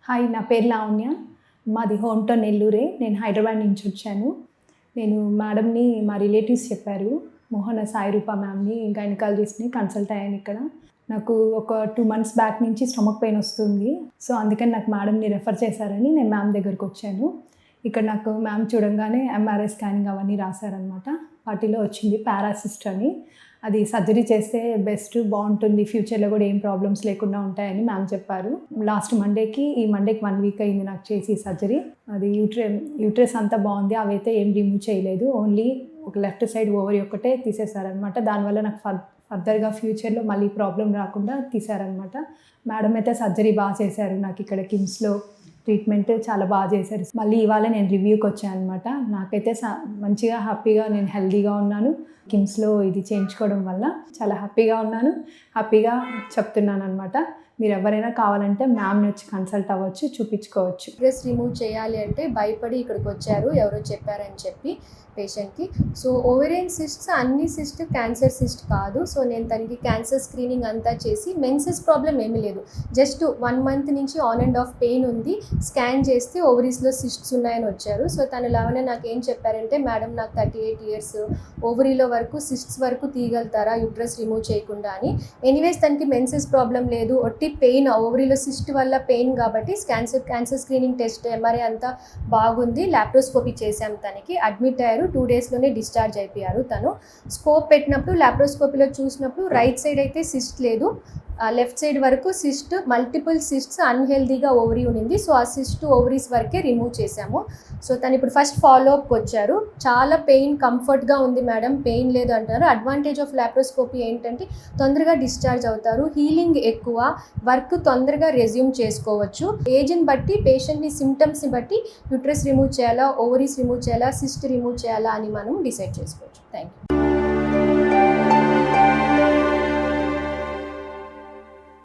Hi, నా పేరు లావణ్య. మాది హోమ్ టౌన్ నెల్లూరే. నేను హైదరాబాద్ నుంచి వచ్చాను. నేను మేడంని మా రిలేటివ్స్ చెప్పారు. మోహన సాయిరూప మ్యామ్ని, గైనకాలజిస్ట్ని కన్సల్ట్ అయ్యాను ఇక్కడ. నాకు ఒక 2 months బ్యాక్ నుంచి స్టమక్ పెయిన్ వస్తుంది. సో అందుకని నాకు మేడంని రెఫర్ చేశారని నేను మ్యామ్ దగ్గరికి వచ్చాను. ఇక్కడ నాకు మ్యామ్ చూడంగానే ఎంఆర్ఐ స్కానింగ్ అవన్నీ రాశారనమాట. వాటిలో వచ్చింది పారాసిస్ట్ అని. అది సర్జరీ చేస్తే బెస్ట్, బాగుంటుంది, ఫ్యూచర్లో కూడా ఏం ప్రాబ్లమ్స్ లేకుండా ఉంటాయని మ్యామ్ చెప్పారు. లాస్ట్ మండేకి, ఈ మండేకి 1 week అయింది నాకు చేసి సర్జరీ. అది యూట్రస్ అంతా బాగుంది, అవైతే ఏం రిమూవ్ చేయలేదు. ఓన్లీ ఒక లెఫ్ట్ సైడ్ ఓవరీ ఒక్కటే తీసేశారనమాట. దానివల్ల నాకు ఫర్దర్గా ఫ్యూచర్లో మళ్ళీ ప్రాబ్లం రాకుండా తీశారనమాట. మేడం అయితే సర్జరీ బాగా చేశారు. నాకు ఇక్కడ కిమ్స్లో ట్రీట్మెంట్ చాలా బాగా చేశారు. మళ్ళీ ఇవాళ నేను రివ్యూకి వచ్చాను అనమాట. నాకైతే మంచిగా హ్యాపీగా, నేను హెల్తీగా ఉన్నాను. కిమ్స్లో ఇది చేయించుకోవడం వల్ల చాలా హ్యాపీగా ఉన్నాను. హ్యాపీగా చెప్తున్నాను అనమాట. మీరు ఎవరైనా కావాలంటే మ్యామ్ని వచ్చి కన్సల్ట్ అవ్వచ్చు, చూపించుకోవచ్చు. యూట్రస్ రిమూవ్ చేయాలి అంటే భయపడి ఇక్కడికి వచ్చారు, ఎవరో చెప్పారని చెప్పి పేషెంట్కి. సో ఓవేరియన్ సిస్ట్స్ అన్ని సిస్ట్ క్యాన్సర్ సిస్ట్ కాదు. సో నేను తనకి క్యాన్సర్ స్క్రీనింగ్ అంతా చేసి మెన్సెస్ ప్రాబ్లం ఏమీ లేదు, జస్ట్ 1 month నుంచి ఆన్ అండ్ ఆఫ్ పెయిన్ ఉంది. స్కాన్ చేస్తే ఓవరీస్లో సిస్ట్స్ ఉన్నాయని వచ్చారు. సో తను లాగానే నాకు ఏం చెప్పారంటే, మేడం నాకు 38 years, ఓవరీలో వరకు సిస్ట్స్ వరకు తీయగలుగుతారా యూట్రస్ రిమూవ్ చేయకుండా అని. ఎనీవేస్ తనకి మెన్సెస్ ప్రాబ్లం లేదు, ఒట్టి పెయిన్, ఓవరీలో సిస్ట్ వల్ల పెయిన్ కాబట్టి క్యాన్సర్ స్క్రీనింగ్ టెస్ట్, ఎంఆర్ఐ అంతా బాగుంది. లాప్రోస్కోపీ చేశాం, తనకి అడ్మిట్ అయ్యారు. 2 daysలోనే డిశ్చార్జ్ అయిపోయారు. తను స్కోప్ పెట్టినప్పుడు లాప్రోస్కోపీలో చూసినప్పుడు రైట్ సైడ్ అయితే సిస్ట్ లేదు, లెఫ్ట్ సైడ్ వరకు సిస్ట్, మల్టిపుల్ సిస్ట్స్ అన్హెల్దీగా ఓవరీ ఉంది. సో ఆ సిస్ట్ ఓవరీస్ వరకే రిమూవ్ చేశాము. సో తను ఇప్పుడు ఫస్ట్ ఫాలోఅప్కి వచ్చారు. చాలా పెయిన్, కంఫర్ట్గా ఉంది మేడం, పెయిన్ లేదు అంటారు. అడ్వాంటేజ్ ఆఫ్ లాప్రోస్కోపీ ఏంటంటే తొందరగా డిశ్చార్జ్ అవుతారు, హీలింగ్ ఎక్కువ, వర్క్ తొందరగా రెజ్యూమ్ చేసుకోవచ్చు. ఏజ్ని బట్టి, పేషెంట్ని సిమ్టమ్స్ని బట్టి యూట్రస్ రిమూవ్ చేయాలా, ఓవరీస్ రిమూవ్ చేయాలా, సిస్ట్ రిమూవ్ చేయాలా అని మనం డిసైడ్ చేసుకోవచ్చు. Thank you.